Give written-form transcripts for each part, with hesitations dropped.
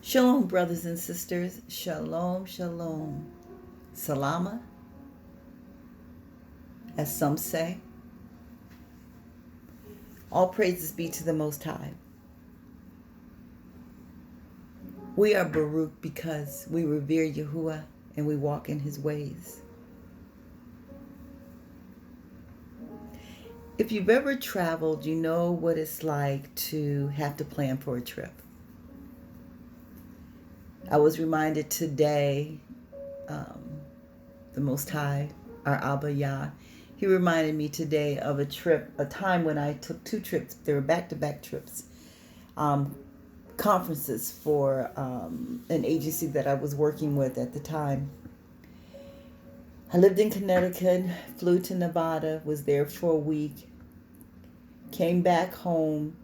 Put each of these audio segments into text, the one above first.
Shalom, brothers and sisters. Shalom, shalom. Salama, as some say. All praises be to the Most High. We are Baruch because we revere Yahuah and we walk in his ways. If you've ever traveled, you know what it's like to have to plan for a trip. I was reminded today, the Most High, our Abba Yah, he reminded me today of a trip, a time when I took 2 trips. They were back-to-back trips, conferences for an agency that I was working with at the time. I lived in Connecticut, flew to Nevada, was there for a week, came back home,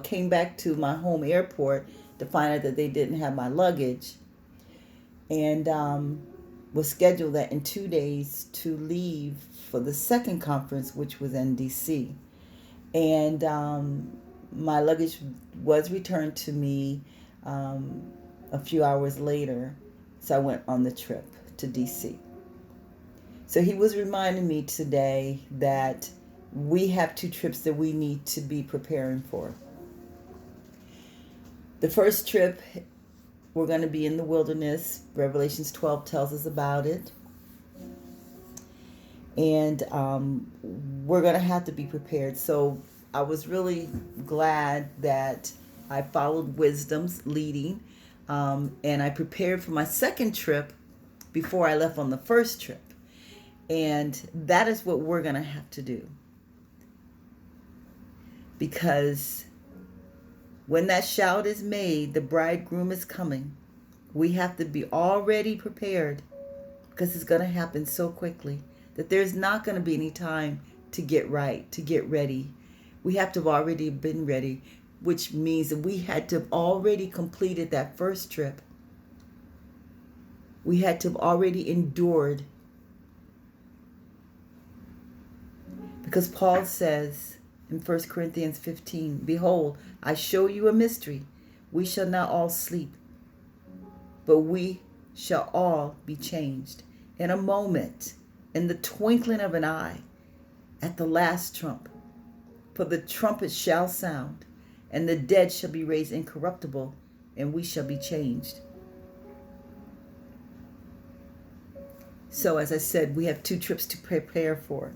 came back to my home airport to find out that they didn't have my luggage, and was scheduled that in 2 days to leave for the second conference, which was in DC. And my luggage was returned to me a few hours later, so I went on the trip to DC. So he was reminding me today that we have 2 trips that we need to be preparing for. The first trip, we're going to be in the wilderness. Revelations 12 tells us about it. And we're going to have to be prepared. So I was really glad that I followed wisdom's leading. And I prepared for my second trip before I left on the first trip. And that is what we're going to have to do. Because when that shout is made, the bridegroom is coming. We have to be already prepared because it's going to happen so quickly that there's not going to be any time to get right, to get ready. We have to have already been ready, which means that we had to have already completed that first trip. We had to have already endured. Because Paul says in 1 Corinthians 15, "Behold, I show you a mystery. We shall not all sleep, but we shall all be changed in a moment, in the twinkling of an eye, at the last trump. For the trumpet shall sound, and the dead shall be raised incorruptible, and we shall be changed." So as I said, we have 2 trips to prepare for.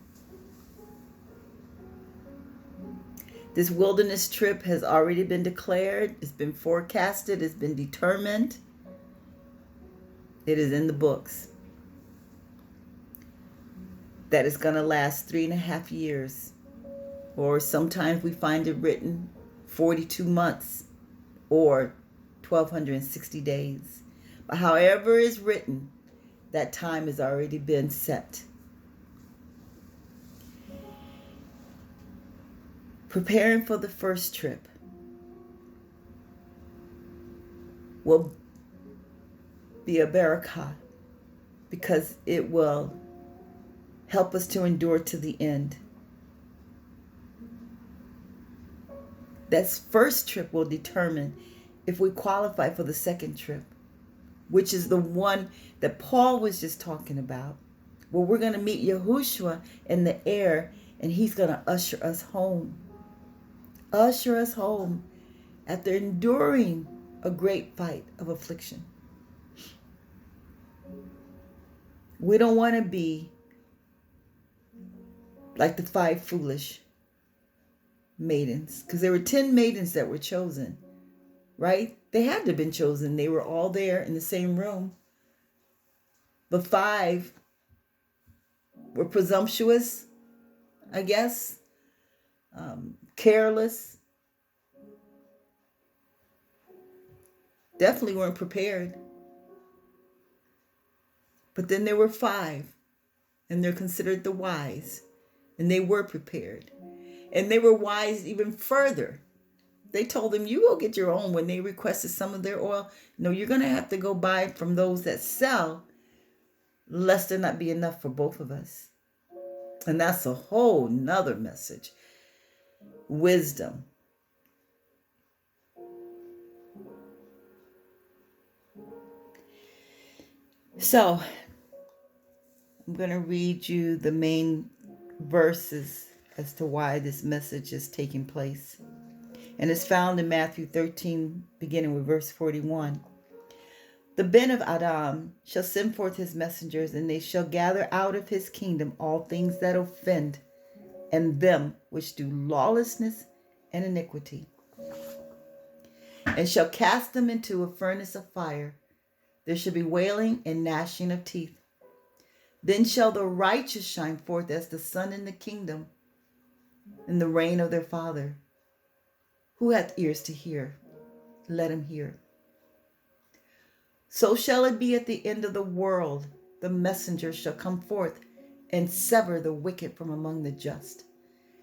This wilderness trip has already been declared. It's been forecasted. It's been determined. It is in the books that it's going to last 3.5 years. Or sometimes we find it written 42 months or 1,260 days. But however it's written, that time has already been set. Preparing for the first trip will be a barakah because it will help us to endure to the end. That first trip will determine if we qualify for the second trip, which is the one that Paul was just talking about, where we're going to meet Yahushua in the air and he's going to usher us home. Usher us home after enduring a great fight of affliction. We don't want to be like the 5 foolish maidens, because there were 10 maidens that were chosen, right? They had to have been chosen. They were all there in the same room. But 5 were presumptuous, I guess, careless, definitely weren't prepared. But then there were 5, and they're considered the wise, and they were prepared. And they were wise even further. They told them, you go get your own. When they requested some of their oil, no, you're going to have to go buy from those that sell, lest there not be enough for both of us. And that's a whole nother message. Wisdom. So I'm going to read you the main verses as to why this message is taking place. And it's found in Matthew 13, beginning with verse 41. The Ben of Adam shall send forth his messengers, and they shall gather out of his kingdom all things that offend, and them which do lawlessness and iniquity, and shall cast them into a furnace of fire. There shall be wailing and gnashing of teeth. Then shall the righteous shine forth as the sun in the kingdom, in the reign of their Father. Who hath ears to hear, let him hear. So shall it be at the end of the world. The messenger shall come forth and sever the wicked from among the just,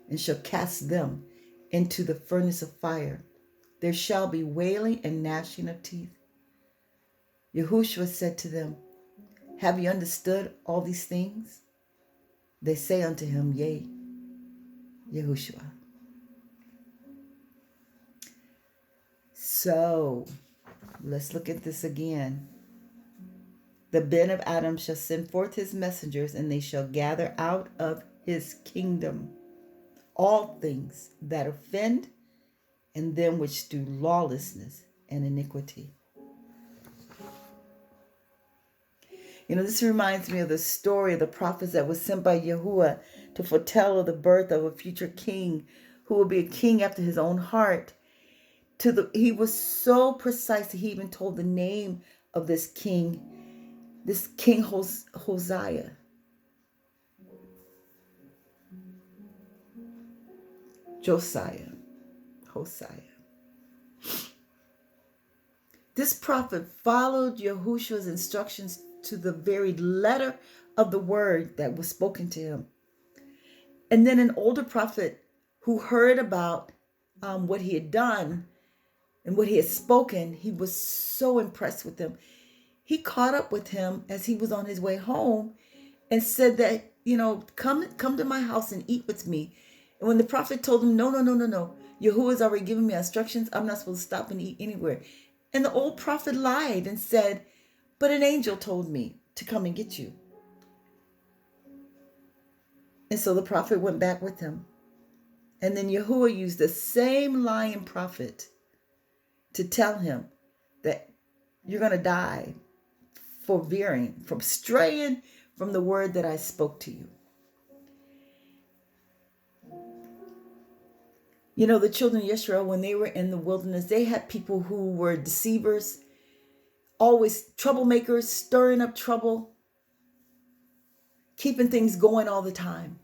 and shall cast them into the furnace of fire. There shall be wailing and gnashing of teeth. Yahushua said to them, Have you understood all these things? They say unto him, Yea, Yahushua. So, let's look at this again. The Ben of Adam shall send forth his messengers, and they shall gather out of his kingdom all things that offend, and them which do lawlessness and iniquity. This reminds me of the story of the prophets that was sent by Yahuah to foretell of the birth of a future king who will be a king after his own heart. He was so precise that he even told the name of this king Hosea. Hosea. This prophet followed Yahushua's instructions to the very letter of the word that was spoken to him. And then an older prophet who heard about what he had done and what he had spoken, he was so impressed with him. He caught up with him as he was on his way home and said that, come to my house and eat with me. And when the prophet told him, no, Yahuwah's already given me instructions. I'm not supposed to stop and eat anywhere. And the old prophet lied and said, but an angel told me to come and get you. And so the prophet went back with him. And then Yahuwah used the same lying prophet to tell him that you're going to die for veering, from straying from the word that I spoke to you. The children of Israel, when they were in the wilderness, they had people who were deceivers, always troublemakers, stirring up trouble, keeping things going all the time.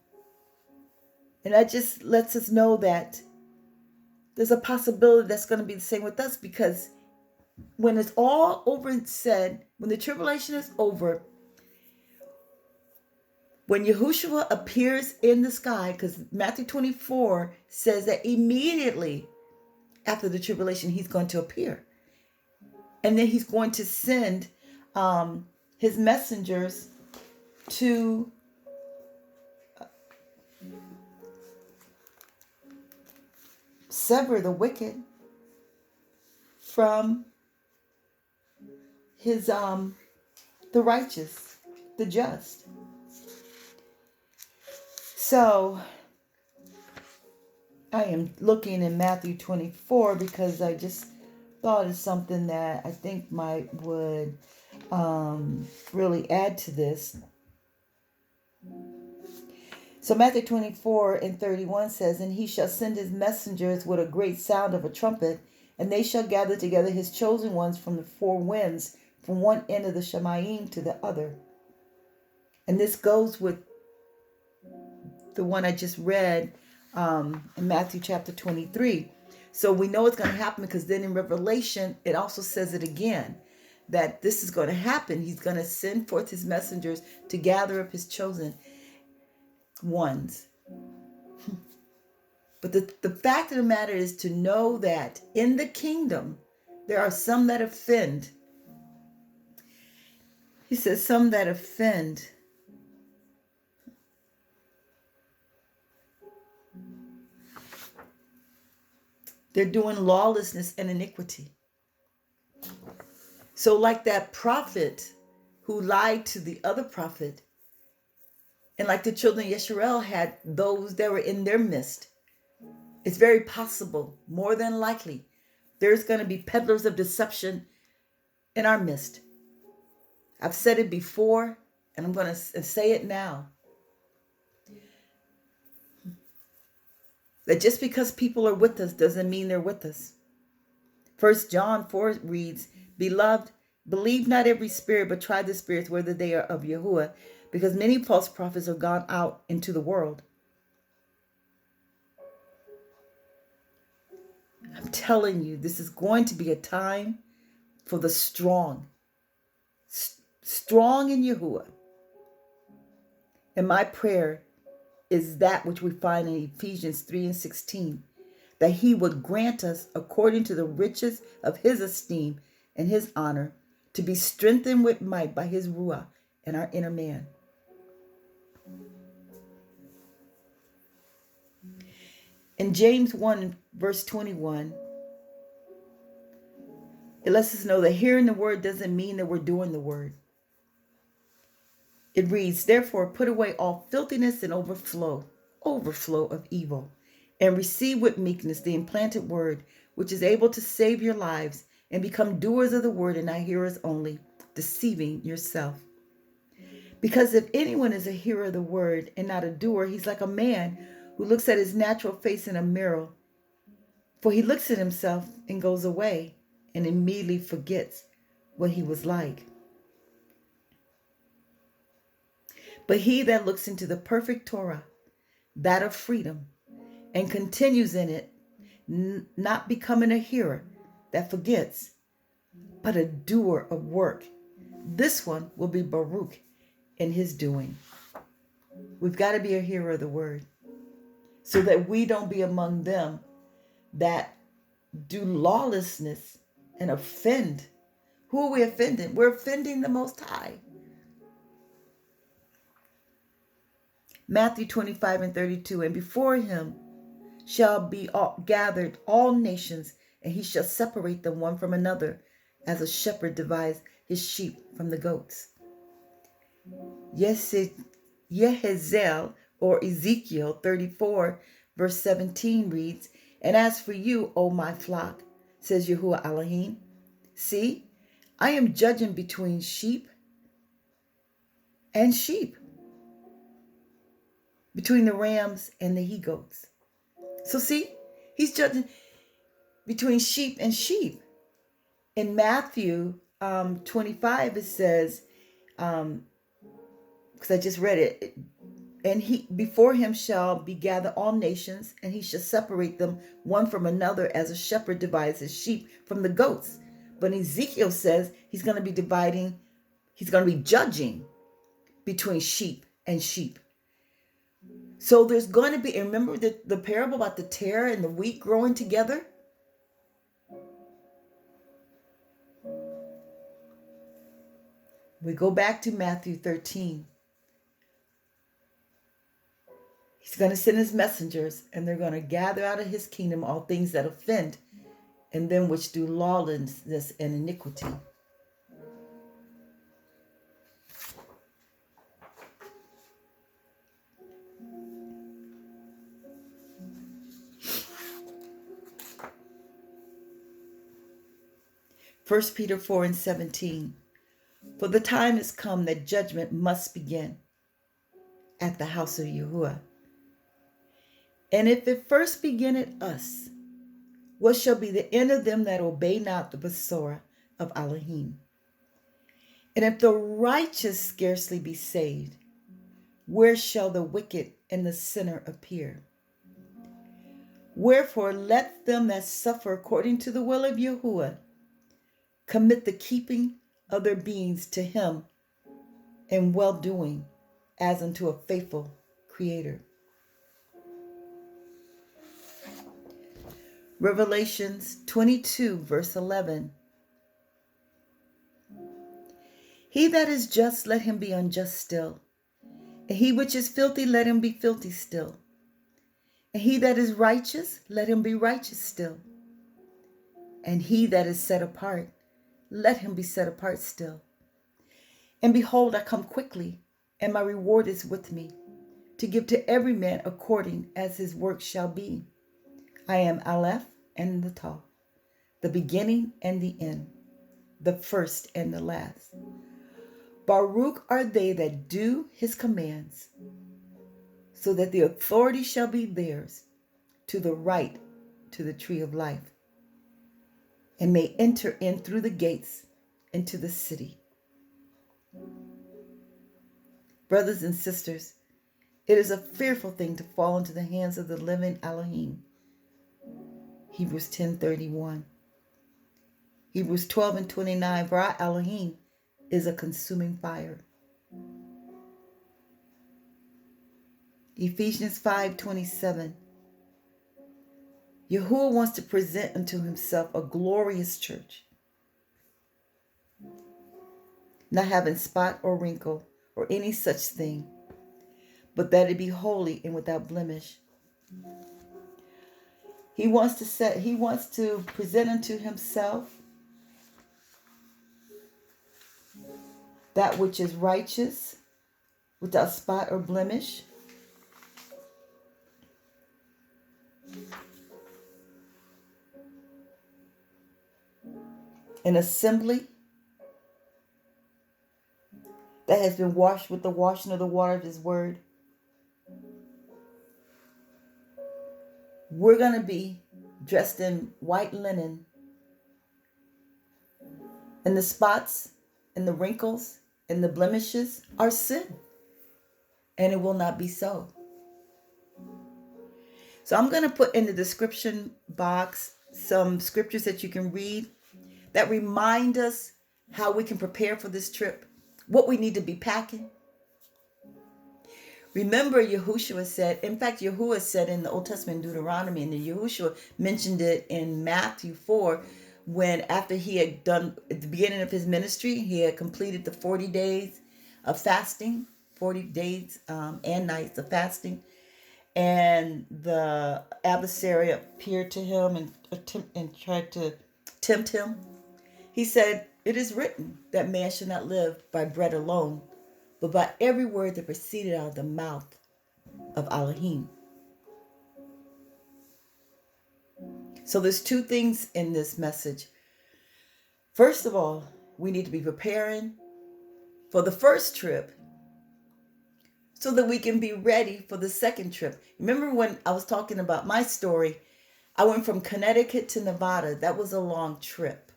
And that just lets us know that there's a possibility that's going to be the same with us, because when it's all over and said, when the tribulation is over, when Yahushua appears in the sky, because Matthew 24 says that immediately after the tribulation, he's going to appear. And then he's going to send his messengers to sever the wicked from his the righteous, the just. So I am looking in Matthew 24 because I just thought it's something that I think would really add to this. So Matthew 24 and 31 says, And he shall send his messengers with a great sound of a trumpet, and they shall gather together his chosen ones from the four winds, from one end of the Shemayim to the other. And this goes with the one I just read in Matthew chapter 23. So we know it's going to happen, because then in Revelation, it also says it again, that this is going to happen. He's going to send forth his messengers to gather up his chosen ones. But the fact of the matter is to know that in the kingdom, there are some that offend. He says some that offend. They're doing lawlessness and iniquity. So like that prophet who lied to the other prophet. And like the children of Yisrael had those that were in their midst, it's very possible, more than likely, there's going to be peddlers of deception in our midst. I've said it before, and I'm going to say it now. That just because people are with us doesn't mean they're with us. 1 John 4 reads, Beloved, believe not every spirit, but try the spirits whether they are of Yahuah, because many false prophets are gone out into the world. I'm telling you, this is going to be a time for the strong. Strong in Yahuah. And my prayer is that which we find in Ephesians 3:16, that he would grant us, according to the riches of his esteem and his honor, to be strengthened with might by his Ruah and our inner man. In James 1 verse 21, it lets us know that hearing the word doesn't mean that we're doing the word. It reads, Therefore put away all filthiness and overflow of evil, and receive with meekness the implanted word, which is able to save your lives, and become doers of the word and not hearers only, deceiving yourself. Because if anyone is a hearer of the word and not a doer, he's like a man who looks at his natural face in a mirror. For he looks at himself and goes away and immediately forgets what he was like. But he that looks into the perfect Torah, that of freedom, and continues in it, not becoming a hearer that forgets, but a doer of work, this one will be Baruch in his doing. We've got to be a hearer of the word so that we don't be among them that do lawlessness and offend. Who are we offending? We're offending the Most High. Matthew 25:32, and before him shall be gathered all nations, and he shall separate them one from another, as a shepherd divides his sheep from the goats. Yehizel, or Ezekiel 34 verse 17 reads, And as for you, O my flock, says Yahuah Elohim, see, I am judging between sheep and sheep, between the rams and the he-goats. So see, he's judging between sheep and sheep. In Matthew 25, it says, because I just read it, and he before him shall be gathered all nations, and he shall separate them one from another, as a shepherd divides his sheep from the goats. But Ezekiel says he's going to be judging between sheep and sheep. So there's going to be, remember the parable about the tare and the wheat growing together? We go back to Matthew 13. He's going to send his messengers, and they're going to gather out of his kingdom all things that offend, and them which do lawlessness and iniquity. First Peter 4:17. For the time is come that judgment must begin at the house of Yahuah. And if it first begin at us, what shall be the end of them that obey not the Besorah of Elohim? And if the righteous scarcely be saved, where shall the wicked and the sinner appear? Wherefore let them that suffer according to the will of Yahuah commit the keeping of their beings to him in well-doing, as unto a faithful Creator. Revelations 22 verse 11. He that is just, let him be unjust still. And he which is filthy, let him be filthy still. And he that is righteous, let him be righteous still. And he that is set apart, let him be set apart still. And behold, I come quickly, and my reward is with me, to give to every man according as his work shall be. I am Aleph and the Tav, the beginning and the end, the first and the last. Baruch are they that do his commands, so that the authority shall be theirs, to the right, to the tree of life, and may enter in through the gates into the city. Brothers and sisters, it is a fearful thing to fall into the hands of the living Elohim. Hebrews 10:31. Hebrews 12:29. For our Elohim is a consuming fire. Ephesians 5:27. Yahuah wants to present unto himself a glorious church, not having spot or wrinkle or any such thing, but that it be holy and without blemish. He wants to present unto himself that which is righteous, without spot or blemish. An assembly that has been washed with the washing of the water of his word. We're going to be dressed in white linen, and the spots and the wrinkles and the blemishes are sin, and it will not be so. So I'm going to put in the description box some scriptures that you can read that remind us how we can prepare for this trip, what we need to be packing. Remember, Yahushua said, in fact, Yahuah said in the Old Testament Deuteronomy, and Yahushua mentioned it in Matthew 4, when after he had done, at the beginning of his ministry, he had completed the 40 days of fasting, 40 days and nights of fasting, and the adversary appeared to him and tried to tempt him. He said, it is written that man should not live by bread alone, but by every word that proceeded out of the mouth of Elohim. So there's two things in this message. First of all, we need to be preparing for the first trip so that we can be ready for the second trip. Remember when I was talking about my story, I went from Connecticut to Nevada. That was a long trip.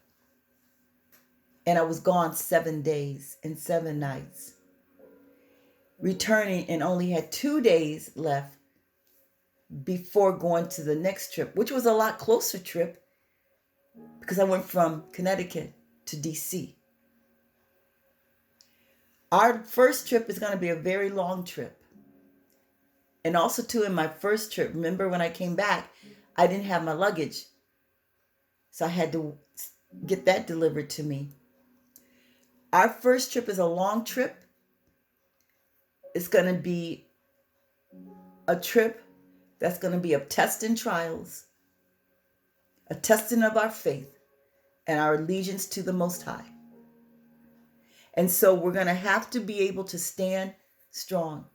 And I was gone 7 days and 7 nights. Returning and only had 2 days left before going to the next trip, which was a lot closer trip because I went from Connecticut to DC. Our first trip is going to be a very long trip. And also too, in my first trip, remember when I came back, I didn't have my luggage. So I had to get that delivered to me. Our first trip is a long trip. It's going to be a trip that's going to be of tests and trials, a testing of our faith and our allegiance to the Most High. And so we're going to have to be able to stand strong.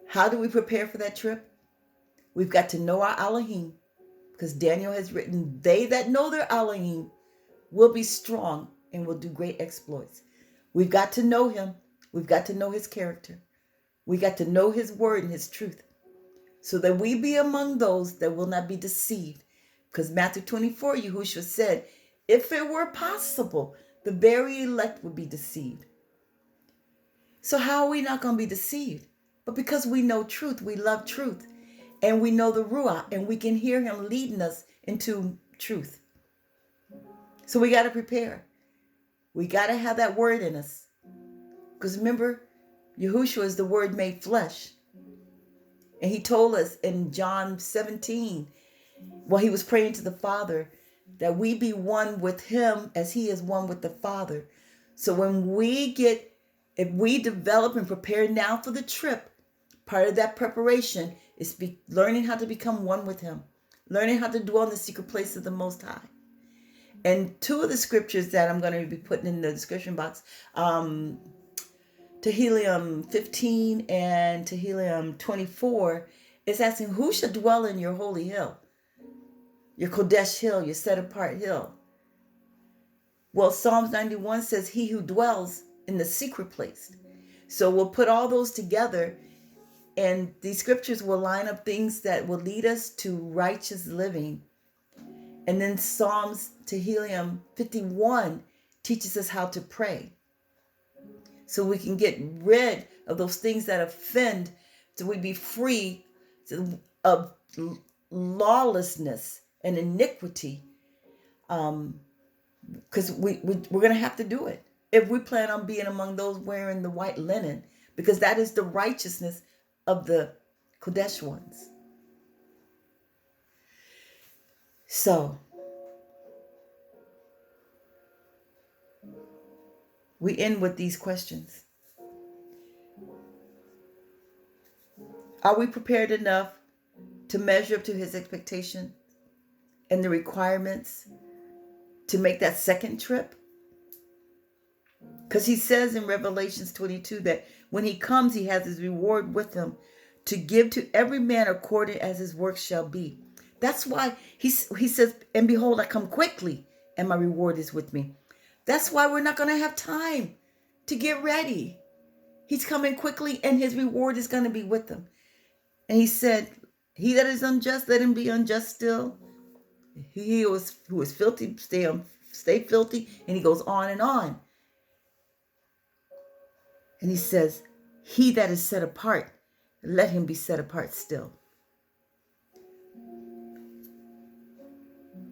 How do we prepare for that trip? We've got to know our Elohim, because Daniel has written, they that know their Elohim will be strong and will do great exploits. We've got to know him. We've got to know his character. We got to know his word and his truth, so that we be among those that will not be deceived. Because Matthew 24, Yahushua said, if it were possible, the very elect would be deceived. So how are we not going to be deceived? But because we know truth, we love truth, and we know the Ruach, and we can hear him leading us into truth. So we got to prepare. We got to have that word in us. Because remember, Yahushua is the word made flesh. And he told us in John 17, while he was praying to the Father, that we be one with him as he is one with the Father. So if we develop and prepare now for the trip, part of that preparation is learning how to become one with him, learning how to dwell in the secret place of the Most High. And two of the scriptures that I'm going to be putting in the description box, Tehillim 15 and Tehillim 24, is asking, who shall dwell in your holy hill, your Kodesh hill, your set apart hill? Well, Psalms 91 says, he who dwells in the secret place. So we'll put all those together, and these scriptures will line up things that will lead us to righteous living. And then Psalms Tehillim 51 teaches us how to pray, so we can get rid of those things that offend, so we be free of lawlessness and iniquity. Because we're going to have to do it if we plan on being among those wearing the white linen, because that is the righteousness of the Kodesh ones. So we end with these questions. Are we prepared enough to measure up to his expectation and the requirements to make that second trip? Because he says in Revelations 22 that when he comes, he has his reward with him to give to every man according as his work shall be. That's why he says, and behold, I come quickly, and my reward is with me. That's why we're not going to have time to get ready. He's coming quickly, and his reward is going to be with him. And he said, he that is unjust, let him be unjust still. He who is filthy, stay filthy. And he goes on and on. And he says, he that is set apart, let him be set apart still.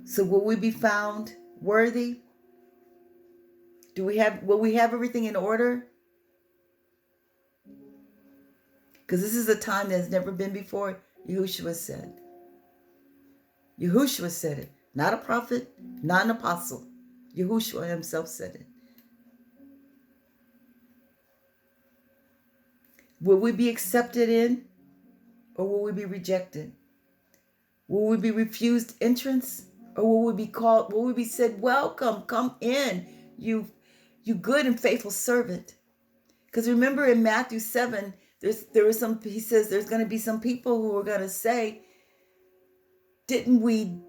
So will we be found worthy? Will we have everything in order? Because this is a time that has never been before, Yahushua said. Yahushua said it. Not a prophet, not an apostle. Yahushua himself said it. Will we be accepted in, or will we be rejected? Will we be refused entrance, or will we be called? Will we be said, welcome, come in, you good and faithful servant? Because remember in Matthew 7, he says there's going to be some people who are going to say, didn't we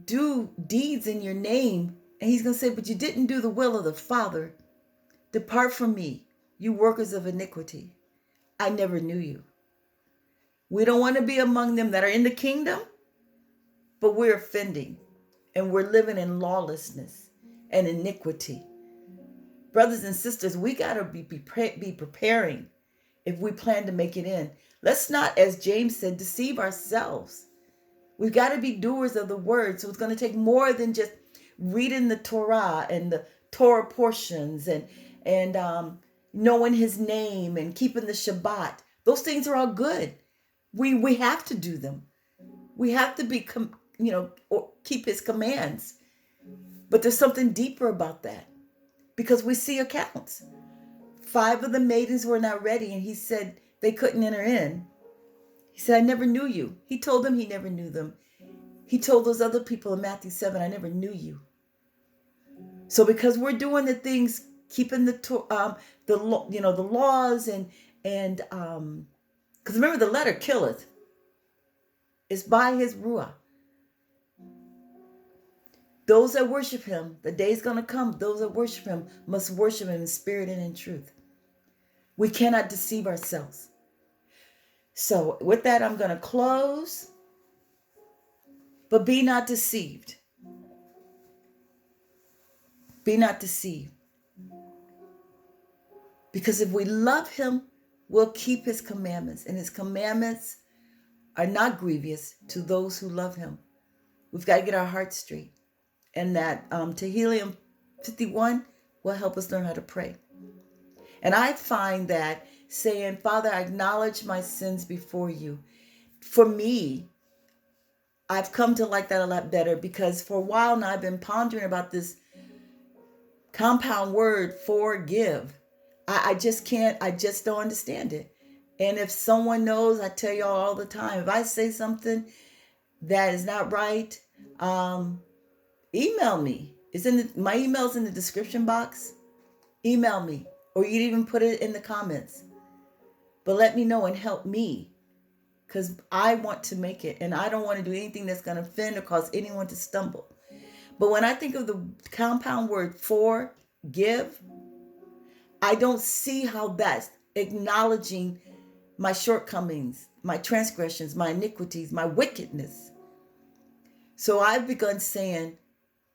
do deeds in your name? And he's going to say, but you didn't do the will of the Father. Depart from me, you workers of iniquity. I never knew you. We don't want to be among them that are in the kingdom, but we're offending, and we're living in lawlessness and iniquity. Brothers and sisters, we got to be preparing if we plan to make it in. Let's not, as James said, deceive ourselves. We've got to be doers of the word. So it's going to take more than just reading the Torah and the Torah portions and knowing his name and keeping the Shabbat. Those things are all good. We have to do them. We have to be, or keep his commands. But there's something deeper about that, because we see accounts. 5 of the maidens were not ready, and he said they couldn't enter in. He said, I never knew you. He told them he never knew them. He told those other people in Matthew 7, I never knew you. So because we're doing the things, keeping the laws and because remember the letter killeth. It's by his ruah. Those that worship him, the day's going to come, those that worship him must worship him in spirit and in truth. We cannot deceive ourselves. So with that, I'm going to close. But be not deceived. Be not deceived. Because if we love him, we'll keep his commandments. And his commandments are not grievous to those who love him. We've got to get our hearts straight. And that Tehillim 51 will help us learn how to pray. And I find that saying, Father, I acknowledge my sins before you. For me, I've come to like that a lot better, because for a while now I've been pondering about this compound word, forgive. I just don't understand it. And if someone knows, I tell y'all all the time, if I say something that is not right, email me. My email's in the description box. Email me, or you can even put it in the comments. But let me know and help me, because I want to make it, and I don't want to do anything that's going to offend or cause anyone to stumble. But when I think of the compound word for, give, I don't see how that's acknowledging my shortcomings, my transgressions, my iniquities, my wickedness. So I've begun saying,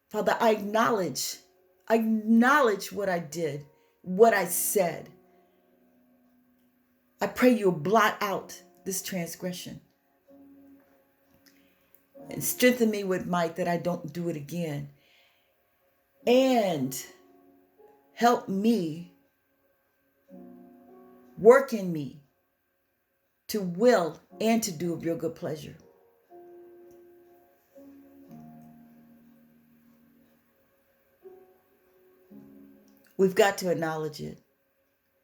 Father, I acknowledge what I did, what I said. I pray you'll blot out this transgression and strengthen me with might that I don't do it again. And help me, work in me to will and to do of your good pleasure. We've got to acknowledge it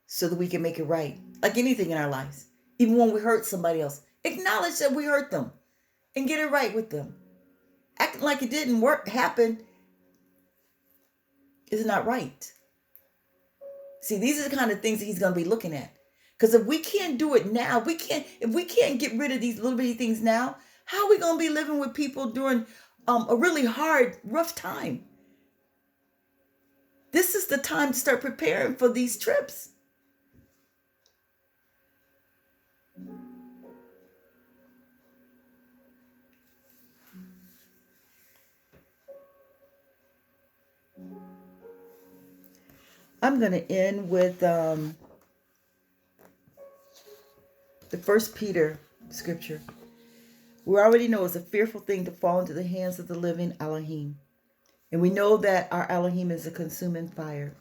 so that we can make it right. Like anything in our lives. Even when we hurt somebody else, acknowledge that we hurt them and get it right with them. Acting like it didn't happen is not right. See, these are the kind of things that he's going to be looking at. Because if we can't do it now, if we can't get rid of these little bitty things now, how are we going to be living with people during a really hard, rough time? This is the time to start preparing for these trips. I'm going to end with the 1 Peter scripture. We already know it's a fearful thing to fall into the hands of the living Elohim. And we know that our Elohim is a consuming fire.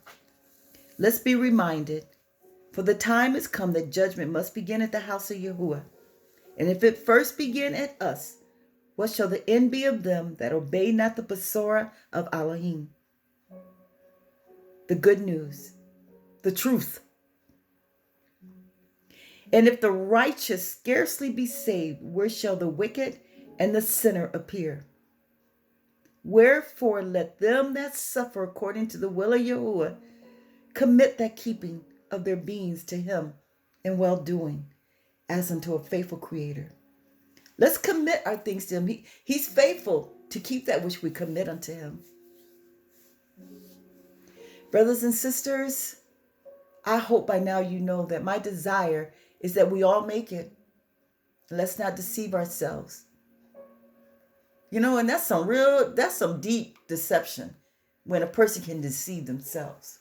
Let's be reminded, for the time has come that judgment must begin at the house of Yahuah. And if it first begin at us, what shall the end be of them that obey not the Besorah of Elohim? The good news, the truth. And if the righteous scarcely be saved, where shall the wicked and the sinner appear? Wherefore let them that suffer according to the will of Yahuah commit that keeping of their beings to him in well-doing, as unto a faithful creator. Let's commit our things to him. He's faithful to keep that which we commit unto him. Brothers and sisters, I hope by now you know that my desire is that we all make it. Let's not deceive ourselves. And that's some deep deception when a person can deceive themselves.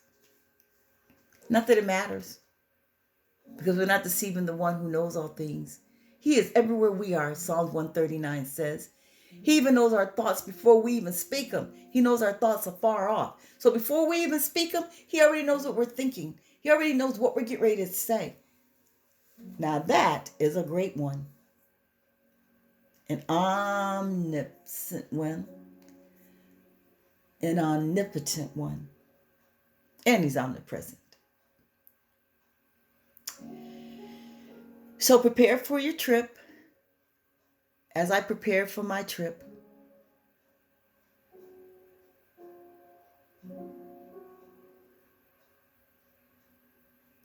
Not that it matters, because we're not deceiving the one who knows all things. He is everywhere we are, Psalms 139 says. He even knows our thoughts before we even speak them. He knows our thoughts afar off. So before we even speak them, he already knows what we're thinking. He already knows what we're getting ready to say. Now that is a great one. An omniscient one. An omnipotent one. And he's omnipresent. So prepare for your trip. As I prepare for my trip.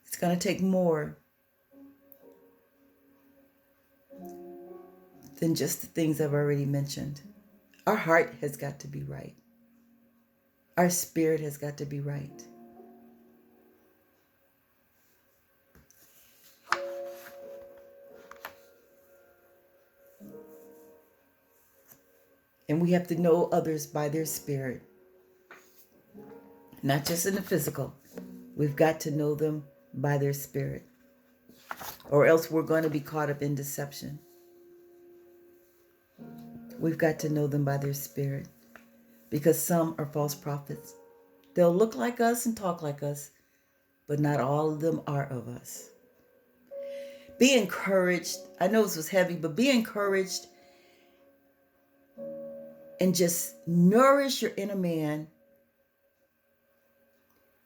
It's going to take more than just the things I've already mentioned. Our heart has got to be right. Our spirit has got to be right. And we have to know others by their spirit. Not just in the physical. We've got to know them by their spirit. Or else we're going to be caught up in deception. We've got to know them by their spirit. Because some are false prophets. They'll look like us and talk like us. But not all of them are of us. Be encouraged. I know this was heavy, but be encouraged. And just nourish your inner man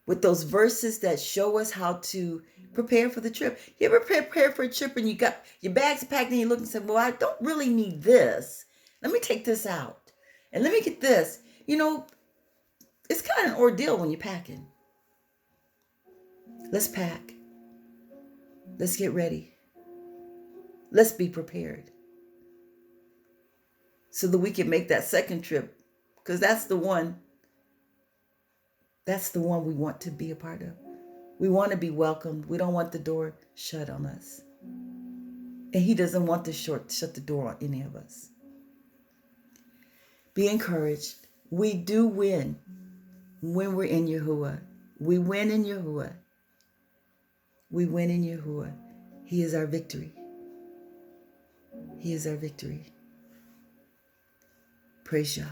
with those verses that show us how to prepare for the trip. You ever prepare for a trip and you got your bags packed and you look and say, well, I don't really need this. Let me take this out. And let me get this. It's kind of an ordeal when you're packing. Let's pack. Let's get ready. Let's be prepared so that we can make that second trip, because that's the one we want to be a part of. We want to be welcomed. We don't want the door shut on us. And he doesn't want to shut the door on any of us. Be encouraged. We do win when we're in Yahuah. We win in Yahuah. We win in Yahuah. He is our victory. He is our victory. Praise Yah.